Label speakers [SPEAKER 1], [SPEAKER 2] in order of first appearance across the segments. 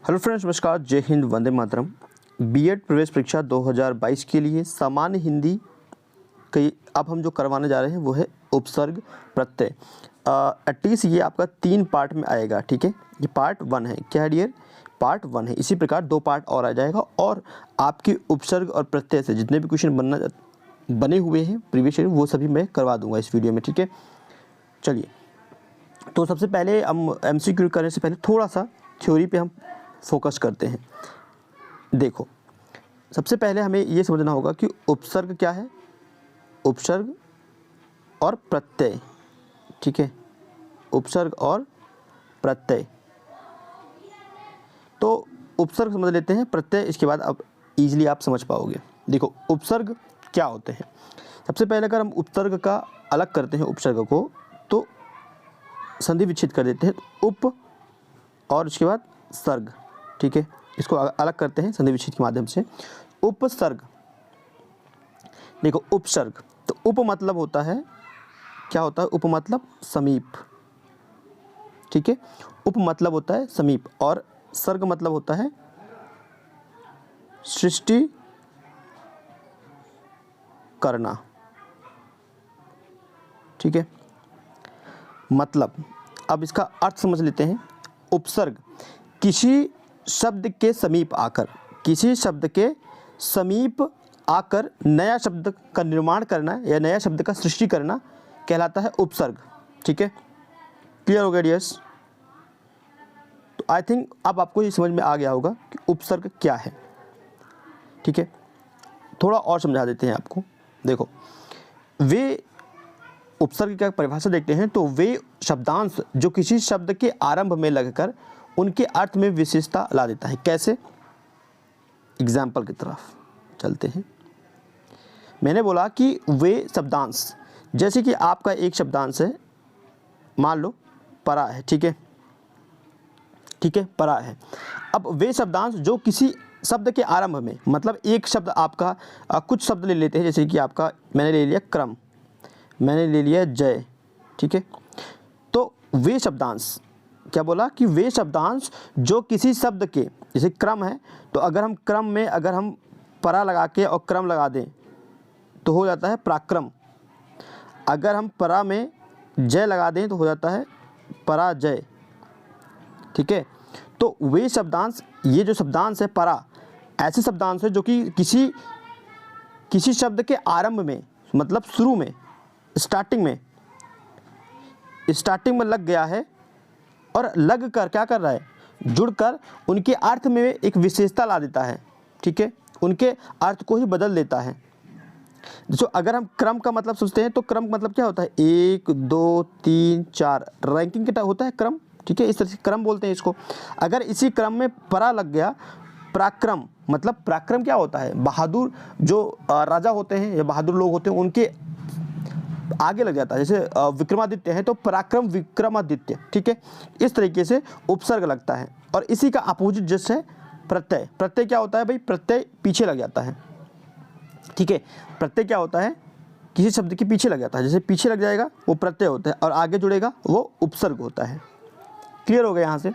[SPEAKER 1] Hello friends, नमस्कार, जय Hind, Vande Mataram. BEd प्रवेश परीक्षा 2022 के लिए सामान्य हिंदी की अब हम जो करवाने जा रहे हैं वो है उपसर्ग प्रत्यय। एटलीस्ट ये आपका 3 पार्ट में आएगा, ठीक है। ये पार्ट 1 है, क्या है डियर, पार्ट 1 है। इसी प्रकार 2 पार्ट और आ जाएगा और आपके उपसर्ग और प्रत्यय से जितने भी क्वेश्चन बने हुए हैं प्रीवियस ईयर वो सभी मैं करवा दूंगा इस वीडियो में, ठीक है। चलिए, तो सबसे पहले हम एमसीक्यू करने से पहले थोड़ा सा थ्योरी पे हम फोकस करते हैं। देखो, सबसे पहले हमें ये समझना होगा कि उपसर्ग क्या है, उपसर्ग और प्रत्यय, ठीक है। उपसर्ग और प्रत्यय, तो उपसर्ग समझ लेते हैं, प्रत्यय इसके बाद अब इजीली आप समझ पाओगे। देखो, उपसर्ग क्या होते हैं। सबसे पहले अगर हम उपसर्ग का अलग करते हैं उपसर्ग को, तो संधि विच्छेद कर देते हैं, उप और उसके बाद सर्ग, ठीक है। इसको अलग करते हैं संधि विच्छेद के माध्यम से। उपसर्ग, देखो उपसर्ग, तो उप मतलब होता है, क्या होता है, उप मतलब समीप, ठीक है। उप मतलब होता है समीप और सर्ग मतलब होता है सृष्टि करना, ठीक है। मतलब अब इसका अर्थ समझ लेते हैं। उपसर्ग किसी शब्द के समीप आकर, किसी शब्द के समीप आकर नया शब्द का निर्माण करना या नया शब्द का सृष्टि करना कहलाता है उपसर्ग, ठीक है। क्लियर हो गया डियर्स। तो आई थिंक अब आपको ये समझ में आ गया होगा कि उपसर्ग क्या है, ठीक है। थोड़ा और समझा देते हैं आपको। देखो, वे उपसर्ग की परिभाषा देखते हैं तो वे शब्दांश जो किसी शब्द के आरंभ में लगकर उनके अर्थ में विशेषता ला देता है। कैसे, एग्जाम्पल की तरफ चलते हैं। मैंने बोला कि वे शब्दांश, जैसे कि आपका एक शब्दांश है, मान लो परा है, ठीक है, ठीक है, परा है। अब वे शब्दांश जो किसी शब्द के आरंभ में, मतलब एक शब्द आपका कुछ शब्द ले लेते हैं, जैसे कि आपका मैंने ले लिया क्रम, मैंने ले लिया जय, ठीक है। तो वे शब्दांश, क्या बोला कि वे शब्दांश जो किसी शब्द के, जैसे क्रम है, तो अगर हम क्रम में अगर हम परा लगा के और क्रम लगा दें तो हो जाता है पराक्रम। अगर हम परा में जय लगा दें तो हो जाता है पराजय, ठीक है। तो वे शब्दांश, ये जो शब्दांश है परा, ऐसे शब्दांश है जो कि किसी शब्द के आरंभ में, मतलब शुरू में, स्टार्टिंग में लग गया है और लग कर क्या कर रहा है, जुड़कर उनके अर्थ में एक विशेषता ला देता है, ठीक है। उनके अर्थ को ही बदल देता है। जो अगर हम क्रम का मतलब सोचते हैं तो क्रम मतलब क्या होता है, 1 2 3 4 रैंकिंग का होता है क्रम, ठीक है। इस तरह से क्रम बोलते हैं इसको। अगर इसी क्रम में परा लग गया, पराक्रम, मतलब पराक्रम क्या होता है, बहादुर जो राजा होते हैं या बहादुर लोग होते हैं उनके आगे लग जाता है। जैसे विक्रमादित्य है तो पराक्रम विक्रमादित्य, ठीक है। इस तरीके से उपसर्ग लगता है। और इसी का अपोजिट जैसे प्रत्यय, प्रत्यय क्या होता है भाई, प्रत्यय पीछे लग जाता है, ठीक है। प्रत्यय क्या होता है, किसी शब्द के पीछे लग जाता है, जैसे पीछे लग जाएगा वो प्रत्यय होता है और आगे जुड़ेगा वो उपसर्ग होता है। क्लियर हो गया यहाँ से।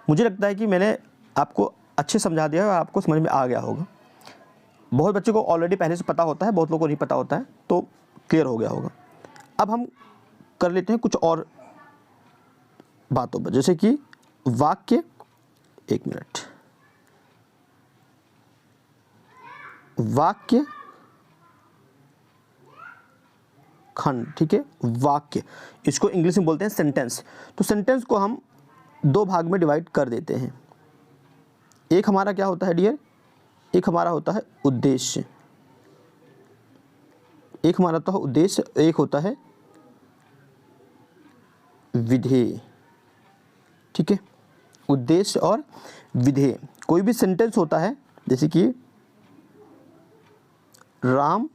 [SPEAKER 1] मुझे लगता है कि मैंने आपको अच्छे समझा दिया और आपको समझ में आ गया होगा। बहुत बच्चों को ऑलरेडी पहले से पता होता है, बहुत लोगों को नहीं पता होता है, तो क्लियर हो गया होगा। अब हम कर लेते हैं कुछ और बातों पर, जैसे कि वाक्य, 1 मिनट, वाक्य खंड, ठीक है। वाक्य, इसको इंग्लिश में बोलते हैं सेंटेंस। तो सेंटेंस को हम 2 भाग में डिवाइड कर देते हैं। एक हमारा क्या होता है डियर, एक हमारा होता है उद्देश्य, एक हमारा होता है उद्देश्य, एक होता है विधेय, ठीक है। उद्देश्य और विधेय। कोई भी सेंटेंस होता है, जैसे कि राम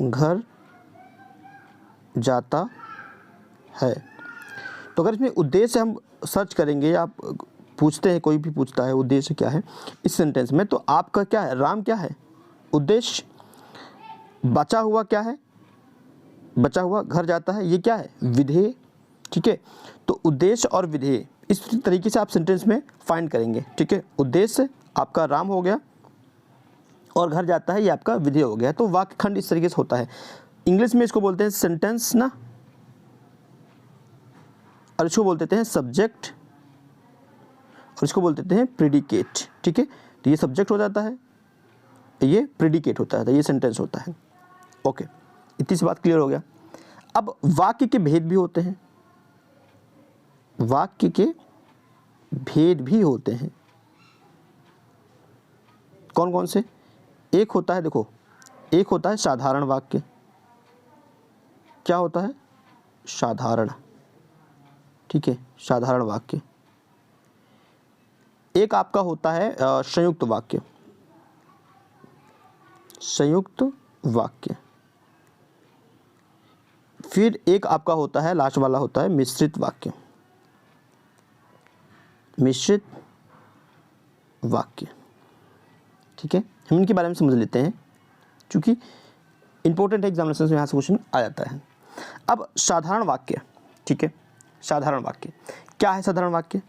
[SPEAKER 1] घर जाता है, तो अगर इसमें उद्देश्य हम सर्च करेंगे या आप पूछते हैं, कोई भी पूछता है उद्देश्य क्या है इस सेंटेंस में, तो आपका क्या है, राम क्या है, उद्देश्य। बचा हुआ क्या है, बचा हुआ घर जाता है, ये क्या है, विधेय, ठीक है। तो उद्देश्य और विधेय इस तरीके से आप सेंटेंस में फाइंड करेंगे, ठीक है। उद्देश्य आपका राम हो गया और घर जाता है, ये आपका विधेय हो गया। तो वाक्य खंड इस तरीके से होता है। इंग्लिश में इसको बोलते हैं सेंटेंस ना, और इसको बोल देते हैं सब्जेक्ट, और इसको बोल देते हैं प्रेडिकेट, ठीक है। तो ये सब्जेक्ट हो जाता है, ये प्रेडिकेट होता है, तो ये सेंटेंस होता है। ओके, इतनी सी बात क्लियर हो गया। अब वाक्य के भेद भी होते हैं, वाक्य के भेद भी होते हैं। कौन कौन से? एक होता है, देखो, एक होता है साधारण वाक्य। क्या होता है? साधारण, ठीक है, साधारण वाक्य। एक आपका होता है संयुक्त वाक्य, संयुक्त वाक्य। फिर एक आपका होता है, लास्ट वाला होता है मिश्रित वाक्य, मिश्रित वाक्य, ठीक है। हम इनके बारे में समझ लेते हैं, क्योंकि इंपॉर्टेंट है, एग्जामिनेशन में यहाँ से क्वेश्चन आ जाता है। अब साधारण वाक्य, ठीक है, साधारण वाक्य क्या है? साधारण वाक्य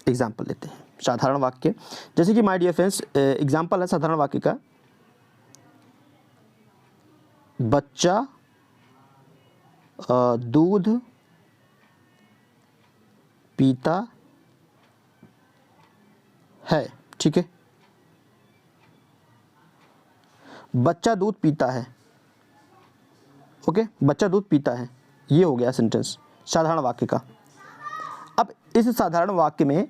[SPEAKER 1] एग्जाम्पल लेते हैं। साधारण वाक्य जैसे कि माय डियर फ्रेंड्स, एग्जाम्पल है साधारण वाक्य का, बच्चा दूध पीता है, ठीक है। बच्चा दूध पीता है, ओके, बच्चा दूध पीता है, ये हो गया सेंटेंस साधारण वाक्य का। अब इस साधारण वाक्य में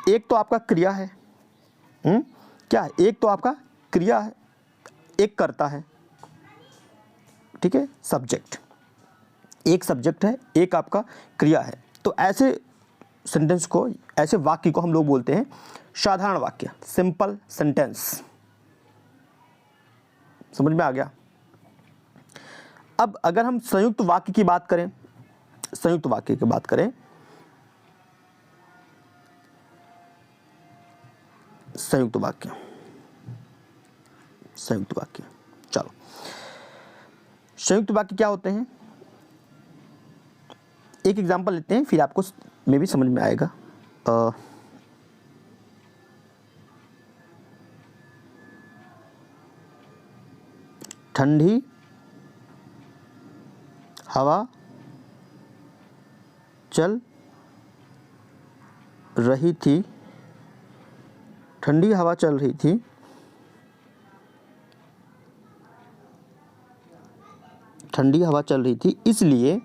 [SPEAKER 1] एक तो आपका क्रिया है, क्या है? एक तो आपका क्रिया है, एक कर्ता है, ठीक है, सब्जेक्ट, एक सब्जेक्ट है, एक आपका क्रिया है। तो ऐसे सेंटेंस को, ऐसे वाक्य को हम लोग बोलते हैं साधारण वाक्य, सिंपल सेंटेंस। समझ में आ गया? अब अगर हम संयुक्त वाक्य की बात करें, संयुक्त वाक्य की बात करें, संयुक्त वाक्य, संयुक्त वाक्य, चलो संयुक्त वाक्य क्या होते हैं? एक एग्जांपल लेते हैं, फिर आपको में भी समझ में आएगा। ठंडी हवा चल रही थी, ठंडी हवा चल रही थी, ठंडी हवा चल रही थी, इसलिए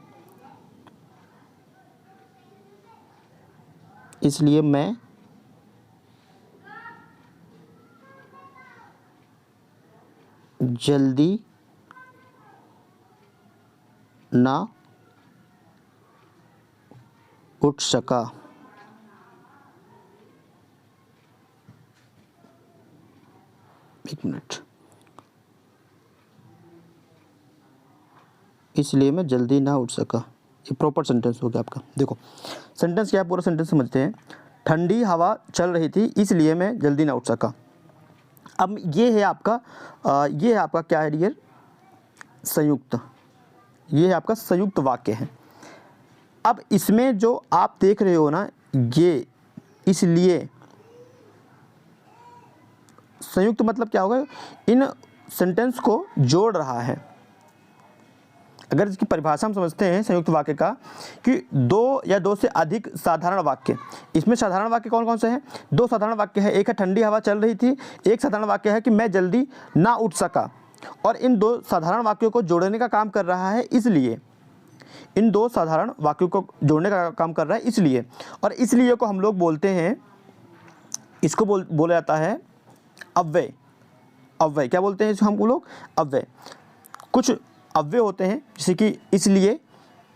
[SPEAKER 1] मैं जल्दी ना उठ सका। एक मिनट, इसलिए मैं जल्दी ना उठ सका, ये प्रॉपर सेंटेंस हो गया आपका। देखो सेंटेंस क्या है, पूरा सेंटेंस समझते हैं। ठंडी हवा चल रही थी, इसलिए मैं जल्दी ना उठ सका। अब ये है आपका क्या है डियर? संयुक्त, ये है आपका संयुक्त वाक्य है। अब इसमें जो आप देख रहे हो ना, ये इसलिए संयुक्त मतलब क्या होगा? इन सेंटेंस को जोड़ रहा है। अगर इसकी परिभाषा हम समझते हैं संयुक्त वाक्य का, कि दो या दो से अधिक साधारण वाक्य। इसमें साधारण वाक्य कौन कौन से हैं? दो साधारण वाक्य है, एक है ठंडी हवा चल रही थी, एक साधारण वाक्य है कि मैं जल्दी ना उठ सका। और इन दो साधारण वाक्यों को जोड़ने का काम कर रहा है, इसलिए इन दो साधारण वाक्यों को जोड़ने का काम कर रहा है, इसलिए। और इसलिए को हम लोग बोलते हैं, इसको बोला जाता है अव्यय। अव्यय क्या बोलते हैं इसको हम लोग? अव्यय। कुछ अव्यय होते हैं जैसे कि इसलिए,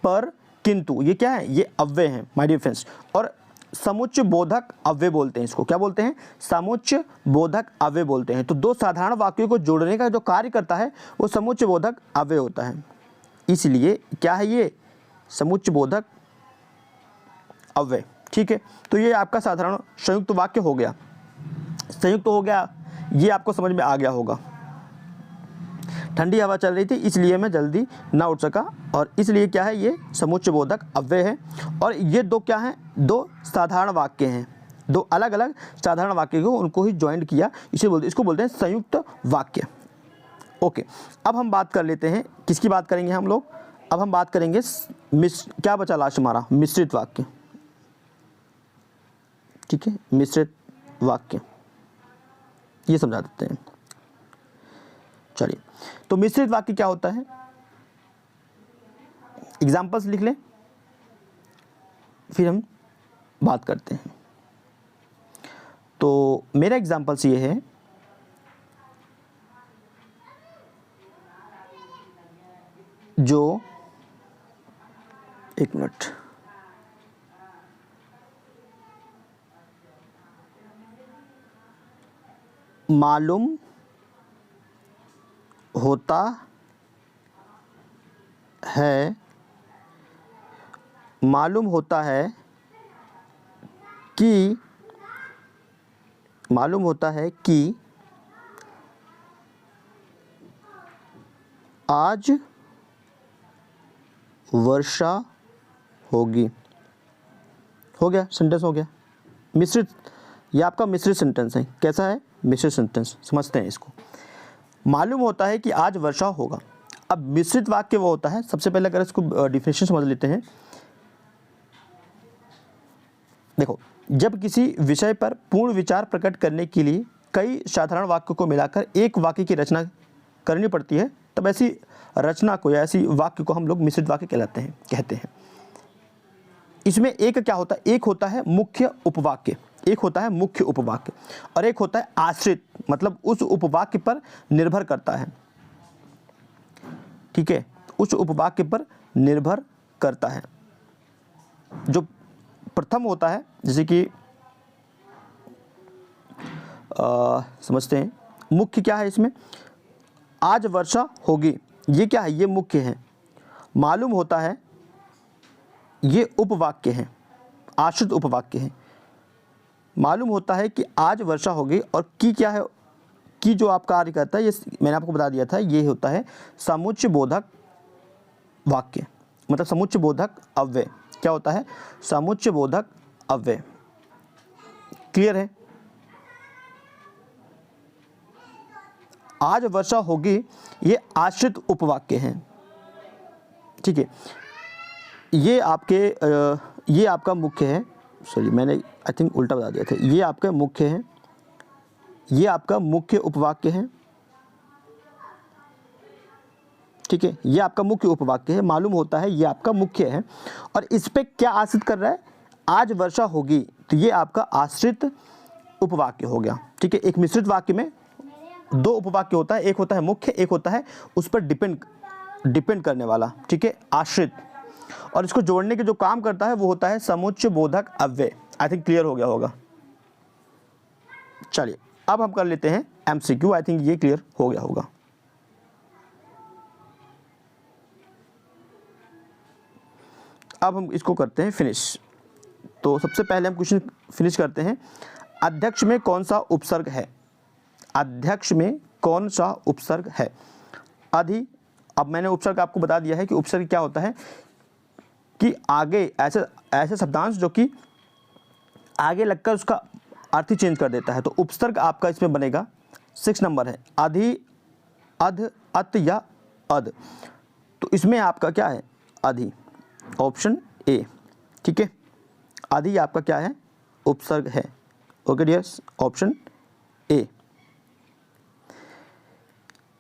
[SPEAKER 1] पर, किंतु, ये क्या है? ये अव्यय हैं माय डियर फ्रेंड्स। और समुच्चय बोधक अव्यय बोलते हैं इसको। क्या बोलते हैं? समुच्चय बोधक अव्यय बोलते हैं। तो दो साधारण वाक्यों को जोड़ने का जो कार्य करता है वो समुच्चय बोधक अव्यय होता है। इसलिए क्या है ये? समुच्चय बोधक अव्यय, ठीक है। तो ये आपका साधारण संयुक्त वाक्य हो गया। संयुक्त हो गया, ये आपको समझ में आ गया होगा। ठंडी हवा चल रही थी इसलिए मैं जल्दी ना उठ सका, और इसलिए क्या है, ये समुच्चय बोधक अव्यय है। और ये दो क्या हैं, दो साधारण वाक्य हैं, दो अलग अलग साधारण वाक्य को उनको ही ज्वाइंट किया, इसको बोलते हैं संयुक्त वाक्य। ओके, अब हम बात कर लेते हैं, किसकी बात करेंगे हम लोग, अब हम बात करेंगे क्या बचा लास्ट हमारा, मिश्रित वाक्य। ठीक है, मिश्रित वाक्य ये समझा देते हैं। चलिए, तो मिश्रित वाक्य क्या होता है, एग्जाम्पल्स लिख लें फिर हम बात करते हैं। तो मेरा एग्जाम्पल्स ये है, जो एक मिनट, मालूम होता है, मालूम होता है कि, मालूम होता है कि आज वर्षा होगी। हो गया, सेंटेंस हो गया मिश्रित। ये आपका मिश्रित सेंटेंस है। कैसा है, मिश्रित सेंटेंस। समझते हैं इसको। मालूम होता है कि आज वर्षा होगा। अब मिश्रित वाक्य वो होता है, सबसे पहले अगर इसको डिफिनेशन समझ लेते हैं। देखो, जब किसी विषय पर पूर्ण विचार प्रकट करने के लिए कई साधारण वाक्यों को मिलाकर एक वाक्य की रचना करनी पड़ती है, तब ऐसी रचना को या ऐसी वाक्य को हम लोग मिश्रित वाक्य कहते हैं। इसमें एक क्या होता है, एक होता है मुख्य उपवाक्य, एक होता है मुख्य उपवाक्य, और एक होता है आश्रित, मतलब उस उपवाक्य पर निर्भर करता है। ठीक है, उस उपवाक्य पर निर्भर करता है। जो प्रथम होता है, जैसे कि समझते हैं, मुख्य क्या है इसमें, आज वर्षा होगी, ये क्या है, ये मुख्य है। मालूम होता है, ये उपवाक्य है, आश्रित उपवाक्य है। मालूम होता है कि आज वर्षा होगी, और की क्या है, की जो आप कार्य करता है, ये मैंने आपको बता दिया था, ये होता है समुच्चय बोधक वाक्य, मतलब समुच्चय बोधक अव्यय। क्या होता है, समुच्चय बोधक अव्यय। क्लियर है। आज वर्षा होगी, ये आश्रित उपवाक्य है। ठीक है, ये आपका मुख्य है। सॉरी, मैंने आई थिंक उल्टा बता दिया था। ये आपका मुख्य है, ये आपका मुख्य उपवाक्य है। ठीक है, ये आपका मुख्य उपवाक्य है। मालूम होता है, ये आपका मुख्य है, और इस पे क्या आश्रित कर रहा है, आज वर्षा होगी, तो ये आपका आश्रित उपवाक्य हो गया। ठीक है, एक मिश्रित वाक्य में दो उपवाक्य होता है, एक होता है मुख्य, एक होता है उस पर डिपेंड करने वाला। ठीक है, आश्रित, और इसको जोड़ने के जो काम करता है वो होता है समुच्चय बोधक अव्यय। आई थिंक क्लियर हो गया होगा। चलिए, अब हम कर लेते हैं एमसीक्यू। आई थिंक ये क्लियर हो गया होगा। अब हम इसको करते हैं फिनिश। तो सबसे पहले हम क्वेश्चन फिनिश करते हैं। अध्यक्ष में कौन सा उपसर्ग है, अध्यक्ष में कौन सा उपसर्ग है, अधि। अब मैंने उपसर्ग आपको बता दिया है कि उपसर्ग क्या होता है, कि आगे ऐसे शब्दांश जो कि आगे लगकर उसका अर्थ ही चेंज कर देता है। तो उपसर्ग आपका इसमें बनेगा 6 नंबर है, अधि, अध, अत या अध। तो इसमें आपका क्या है, अधि, ऑप्शन ए। ठीक है, अधि आपका क्या है, उपसर्ग है। Okay dears, option A.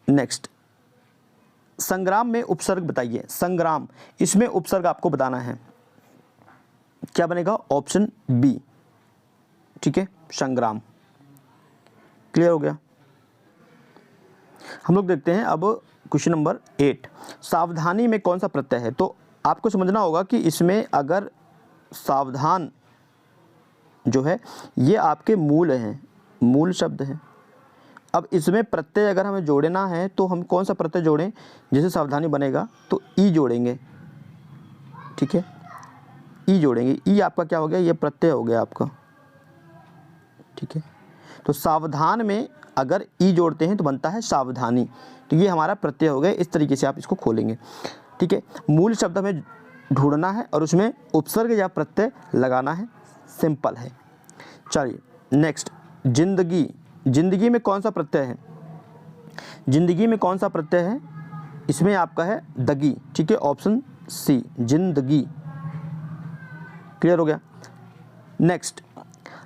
[SPEAKER 1] Next, संग्राम में उपसर्ग बताइए। संग्राम, इसमें उपसर्ग आपको बताना है, क्या बनेगा, ऑप्शन बी। ठीक है, संग्राम। क्लियर हो गया। हम लोग देखते हैं अब क्वेश्चन नंबर 8। सावधानी में कौन सा प्रत्यय है। तो आपको समझना होगा कि इसमें अगर सावधान जो है ये आपके मूल हैं, मूल शब्द हैं। अब इसमें प्रत्यय अगर हमें जोड़ना है तो हम कौन सा प्रत्यय जोड़ें, जैसे सावधानी बनेगा तो ई जोड़ेंगे। ठीक है, ई जोड़ेंगे। ई आपका क्या हो गया, ये प्रत्यय हो गया आपका। ठीक है, तो सावधान में अगर ई जोड़ते हैं तो बनता है सावधानी। तो ये हमारा प्रत्यय हो गए। इस तरीके से आप इसको खोलेंगे, ठीक है। मूल शब्द हमें ढूंढना है और उसमें उपसर्ग या प्रत्यय लगाना है, सिंपल है। चलिए नेक्स्ट, जिंदगी। जिंदगी में कौन सा प्रत्यय है? जिंदगी में कौन सा प्रत्यय है? इसमें आपका है दगी, ठीक है, ऑप्शन सी, जिंदगी। क्लियर हो गया। नेक्स्ट,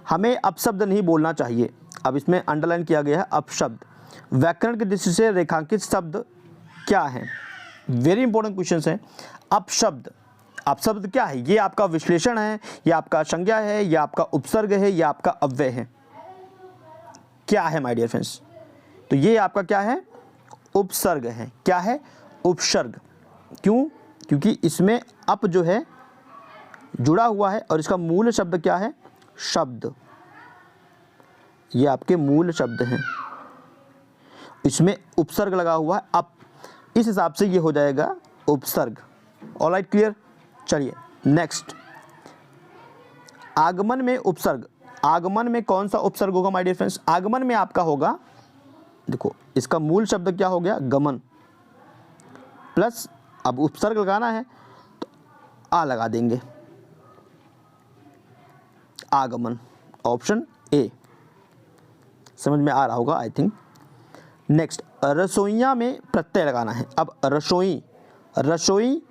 [SPEAKER 1] हमें अपशब्द नहीं बोलना चाहिए। अब इसमें अंडरलाइन किया गया है अपशब्द। व्याकरण की दृष्टि से रेखांकित शब्द क्या है? वेरी इंपॉर्टेंट क्वेश्चन है। अपशब्द, अपशब्द क्या है? ये आपका विश्लेषण है, ये आपका संज्ञा है, ये आपका उपसर्ग है, ये आपका अव्यय है। क्या है माय डियर फ्रेंड्स? तो ये आपका क्या है? उपसर्ग है। क्या है? उपसर्ग। क्यों? क्योंकि इसमें अप जो है जुड़ा हुआ है और इसका मूल शब्द क्या है? शब्द। ये आपके मूल शब्द हैं, इसमें उपसर्ग लगा हुआ है अप, इस हिसाब से ये हो जाएगा उपसर्ग। Alright, clear. चलिए नेक्स्ट, आगमन में उपसर्ग। आगमन में कौन सा उपसर्ग होगा माय डियर फ्रेंड्स? आगमन में आपका होगा, देखो इसका मूल शब्द क्या हो गया? गमन, प्लस अब उपसर्ग लगाना है तो आ लगा देंगे, आगमन। ऑप्शन ए समझ में आ रहा होगा आई थिंक। नेक्स्ट, रसोइया में प्रत्यय लगाना है। अब रसोई, रसोई,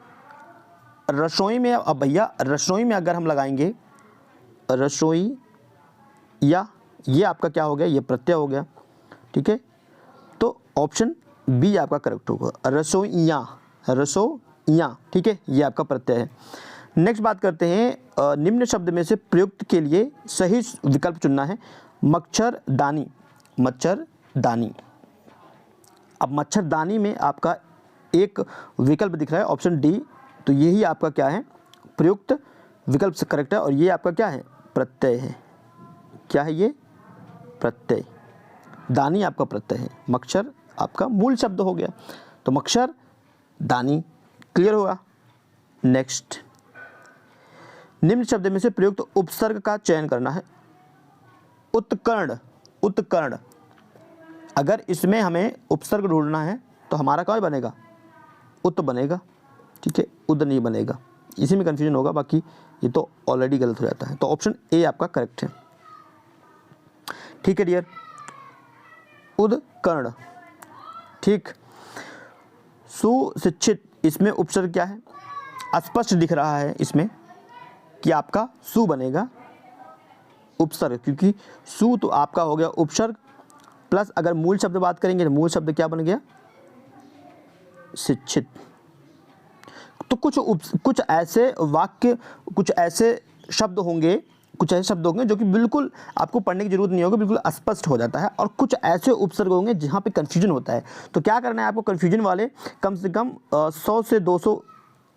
[SPEAKER 1] रसोई में, अब भैया रसोई में अगर हम लगाएंगे रसोई या, ये आपका क्या हो गया? ये प्रत्यय हो गया, ठीक है। तो ऑप्शन बी आपका करेक्ट होगा, रसोइया, रसोइया, ठीक है, ये आपका प्रत्यय है। नेक्स्ट बात करते हैं, निम्न शब्द में से प्रयुक्त के लिए सही विकल्प चुनना है। मच्छरदानी, मच्छरदानी। अब मच्छरदानी में आपका एक विकल्प दिख रहा है ऑप्शन डी, तो यही आपका क्या है? प्रयुक्त विकल्प से करेक्ट है। और ये आपका क्या है? प्रत्यय है। क्या है ये? प्रत्यय। दानी आपका प्रत्यय है, मच्छर आपका मूल शब्द हो गया, तो मच्छर दानी। क्लियर होगा। नेक्स्ट, निम्न शब्द में से प्रयुक्त उपसर्ग का चयन करना है। उत्कर्ण, उत्कर्ण। अगर इसमें हमें उपसर्ग ढूंढना है तो हमारा क्या बनेगा? उत बनेगा, ठीक है, उद नहीं बनेगा। इसी में कंफ्यूजन होगा, बाकी ये तो ऑलरेडी गलत हो जाता है। तो ऑप्शन ए आपका करेक्ट है, ठीक है डियर। उदकर्ण, ठीक। सुशिक्षित, इसमें उपसर्ग क्या है? स्पष्ट दिख रहा है इसमें कि आपका सु बनेगा उपसर्ग, क्योंकि सु तो आपका हो गया उपसर्ग, प्लस अगर मूल शब्द बात करेंगे तो मूल शब्द क्या बन गया? शिक्षित। तो कुछ ऐसे वाक्य, कुछ ऐसे शब्द होंगे, कुछ ऐसे शब्द होंगे जो कि बिल्कुल आपको पढ़ने की जरूरत नहीं होगी, बिल्कुल स्पष्ट हो जाता है, और कुछ ऐसे उपसर्ग होंगे जहाँ पे कन्फ्यूजन होता है। तो क्या करना है आपको? कन्फ्यूजन वाले कम से कम 100 से 200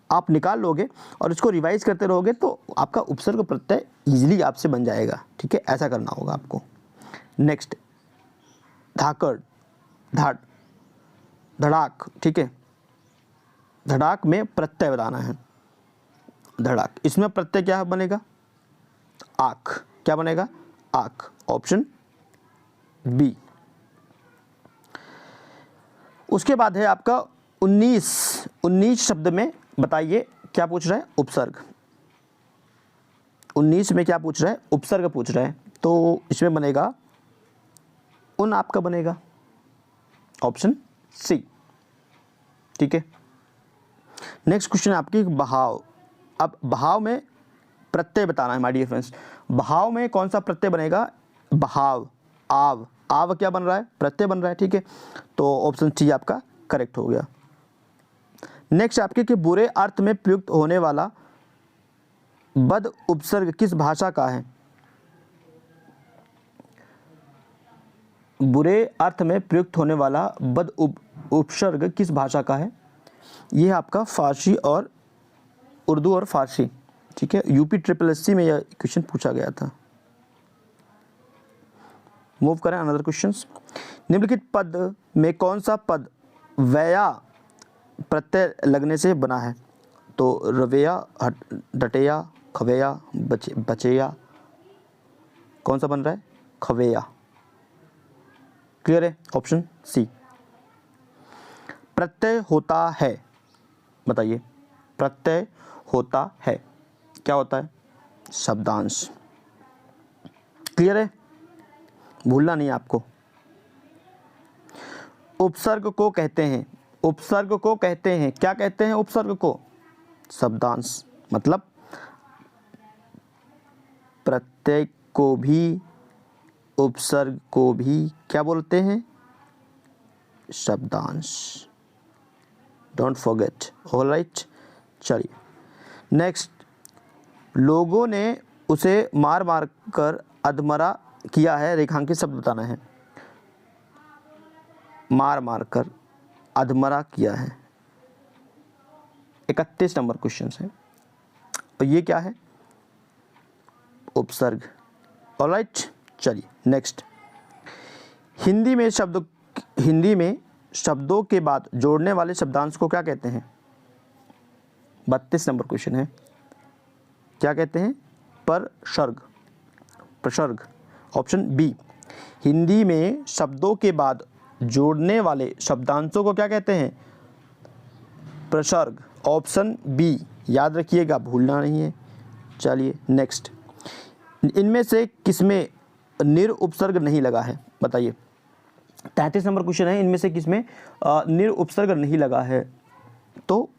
[SPEAKER 1] आप निकाल लोगे और इसको रिवाइज करते रहोगे तो आपका उपसर्ग प्रत्यय ईजिली आपसे बन जाएगा, ठीक है, ऐसा करना होगा आपको। नेक्स्ट, धाकड़, धाड़, धड़ाक, ठीक है, धड़ाक में प्रत्यय बताना है। धड़ाक, इसमें प्रत्यय क्या बनेगा? आँख। क्या बनेगा? आँख। Option B. उसके बाद है आपका 19 शब्द में बताइए क्या पूछ रहा है? उपसर्ग। 19 में क्या पूछ रहा है? उपसर्ग पूछ रहा है। तो इसमें बनेगा उन, आपका बनेगा ऑप्शन सी, ठीक है। नेक्स्ट क्वेश्चन है आपकी बहाव। अब बहाव में प्रत्यय बताना है माय डियर फ्रेंड्स। बहाव में कौन सा प्रत्यय बनेगा? बहाव, आव। आव क्या बन रहा है? प्रत्यय बन रहा है, ठीक है, तो ऑप्शन सी आपका करेक्ट हो गया। नेक्स्ट आपके कि बुरे अर्थ में प्रयुक्त होने वाला बद उपसर्ग किस भाषा का है? बुरे अर्थ में प्रयुक्त होने वाला बद उपसर्ग किस भाषा का है? यह आपका फारसी और उर्दू और फारसी, ठीक है। यूपी SSS में यह क्वेश्चन पूछा गया था। मूव करें अनदर क्वेश्चंस। निम्नलिखित पद में कौन सा पद वया प्रत्यय लगने से बना है? तो रवेया, डटेया, खवेया, बचेया, कौन सा बन रहा है? खवेया, क्लियर है? Option C. प्रत्यय होता है, बताइए, प्रत्यय होता है, क्या होता है? शब्दांश। क्लियर है? भूलना नहीं आपको। उपसर्ग को कहते हैं, उपसर्ग को कहते हैं, क्या कहते हैं उपसर्ग को? शब्दांश। मतलब प्रत्यय को भी, उपसर्ग को भी क्या बोलते हैं? शब्दांश। Don't forget. ऑलराइट, चलिए नेक्स्ट। लोगों ने उसे मार मार कर अधमरा किया है, रेखांकित शब्द बताना है। मार मार कर अधमरा किया है, 31 नंबर क्वेश्चन है। और ये क्या है? उपसर्ग। ऑलराइट, चलिए नेक्स्ट। हिंदी में शब्दों के बाद जोड़ने वाले शब्दांश को क्या कहते हैं? 32 नंबर क्वेश्चन है। क्या कहते हैं? परसर्ग, प्रसर्ग। Option B. हिंदी में शब्दों के बाद जोड़ने वाले शब्दांशों को क्या कहते हैं? प्रसर्ग। ऑप्शन बी, याद रखिएगा, भूलना नहीं है। चलिए नेक्स्ट। इनमें से किसमें निर उपसर्ग नहीं लगा है? बताइए। 33 नंबर क्वेश्चन है। इनमें से किसमें निर उपसर्ग नहीं लगा है? तो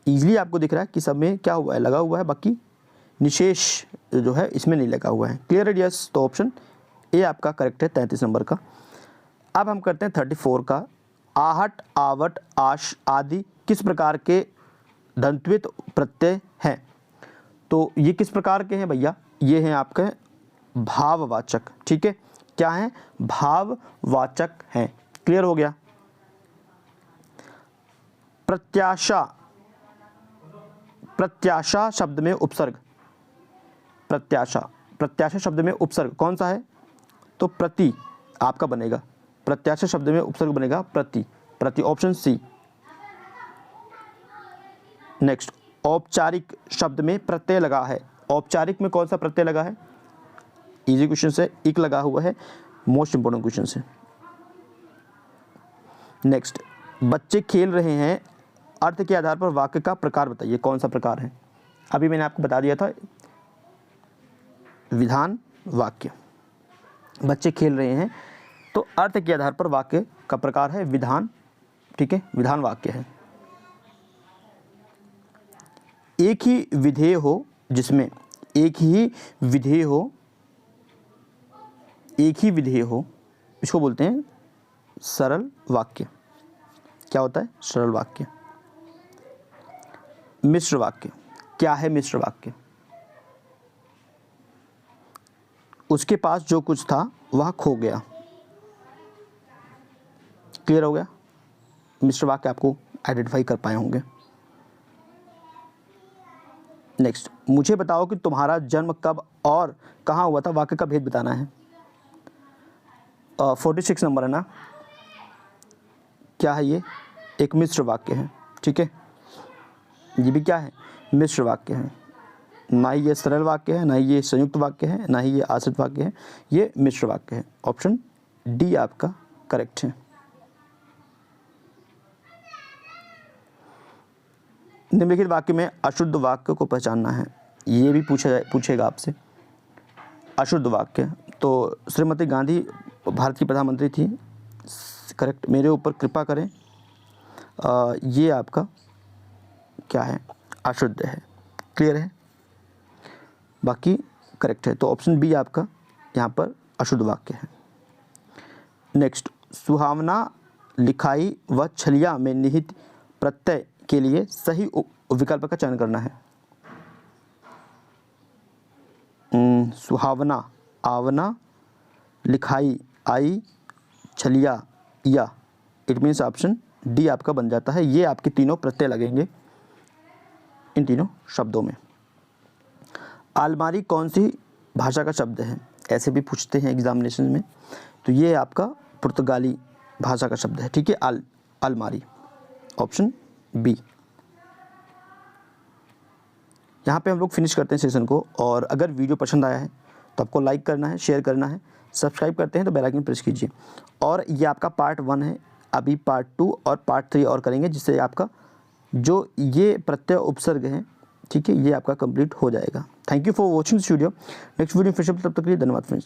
[SPEAKER 1] इजीली आपको दिख रहा है कि सब में क्या हुआ है? लगा हुआ है, बाकी निशेष जो है इसमें नहीं लगा हुआ है। क्लियर है? यस। तो ऑप्शन ए आपका करेक्ट है 33 नंबर का। अब हम करते हैं 34 का। आहट, आवट, आश आदि किस प्रकार के दंत्वित प्रत्यय हैं? तो ये किस प्रकार के हैं भैया? ये हैं आपके भाववाचक। ठीक है, क्या हैं? भाववाचक हैं। क्लियर हो गया? प्रत्याशा, प्रत्याशा शब्द में उपसर्ग, प्रत्याशा, प्रत्याशा शब्द में उपसर्ग कौन सा है? तो प्रति आपका बनेगा। प्रत्याशा शब्द में उपसर्ग बनेगा प्रति, प्रति। Option C. नेक्स्ट। औपचारिक शब्द में प्रत्यय लगा है, औपचारिक में कौन सा प्रत्यय लगा है? इजी क्वेश्चन से, इक लगा हुआ है, मोस्ट इंपोर्टेंट क्वेश्चन से। नेक्स्ट। बच्चे खेल रहे हैं, अर्थ के आधार पर वाक्य का प्रकार बताइए, कौन सा प्रकार है? अभी मैंने आपको बता दिया था, विधान वाक्य। बच्चे खेल रहे हैं तो अर्थ के आधार पर वाक्य का प्रकार है विधान। ठीक है, विधान वाक्य है। एक ही विधेय हो, जिसमें एक ही विधेय हो, एक ही विधेय हो, इसको बोलते हैं सरल वाक्य। क्या होता है? सरल वाक्य। मिश्र वाक्य। क्या है मिश्र वाक्य? उसके पास जो कुछ था वह खो गया। क्लियर हो गया? मिश्र वाक्य आपको आइडेंटिफाई कर पाए होंगे। नेक्स्ट। मुझे बताओ कि तुम्हारा जन्म कब और कहाँ हुआ था, वाक्य का भेद बताना है। 46 नंबर है ना? क्या है ये? एक मिश्र वाक्य है। ठीक है, ये भी क्या है? मिश्र वाक्य है। ना ही ये सरल वाक्य है, ना ही ये संयुक्त वाक्य है, ना ही ये आश्रित वाक्य है, ये मिश्र वाक्य है। ऑप्शन डी आपका करेक्ट है। निम्नलिखित वाक्य में अशुद्ध वाक्य को पहचानना है, ये भी पूछेगा आपसे। अशुद्ध वाक्य, तो श्रीमती गांधी भारत की प्रधानमंत्री थी, करेक्ट। मेरे ऊपर कृपा करें, ये आपका क्या है? अशुद्ध है। क्लियर है? बाकी करेक्ट है, तो ऑप्शन बी आपका यहाँ पर अशुद्ध वाक्य है। नेक्स्ट। सुहावना, लिखाई व छलिया में निहित प्रत्यय के लिए सही विकल्प का चयन करना है। सुहावना, आवना, लिखाई, आई, छलिया, या, इट मीन्स ऑप्शन डी आपका बन जाता है। ये आपके तीनों प्रत्यय लगेंगे इन तीनों शब्दों में। अलमारी कौन सी भाषा का शब्द है? ऐसे भी पूछते हैं एग्जामिनेशन में, तो ये आपका पुर्तगाली भाषा का शब्द है। ठीक है, अलमारी। Option B. यहाँ पे हम लोग फिनिश करते हैं सेशन को। और अगर वीडियो पसंद आया है तो आपको लाइक करना है, शेयर करना है, सब्सक्राइब करते हैं तो बेल आइकन प्रेस कीजिए। और ये आपका पार्ट 1 है, अभी पार्ट 2 और पार्ट 3 और करेंगे, जिससे आपका जो ये प्रत्यय उपसर्ग हैं, ठीक है, ये आपका कंप्लीट हो जाएगा। Thank you for watching this video. Next video फिर से, तब तक के लिए धन्यवाद फ्रेंड्स।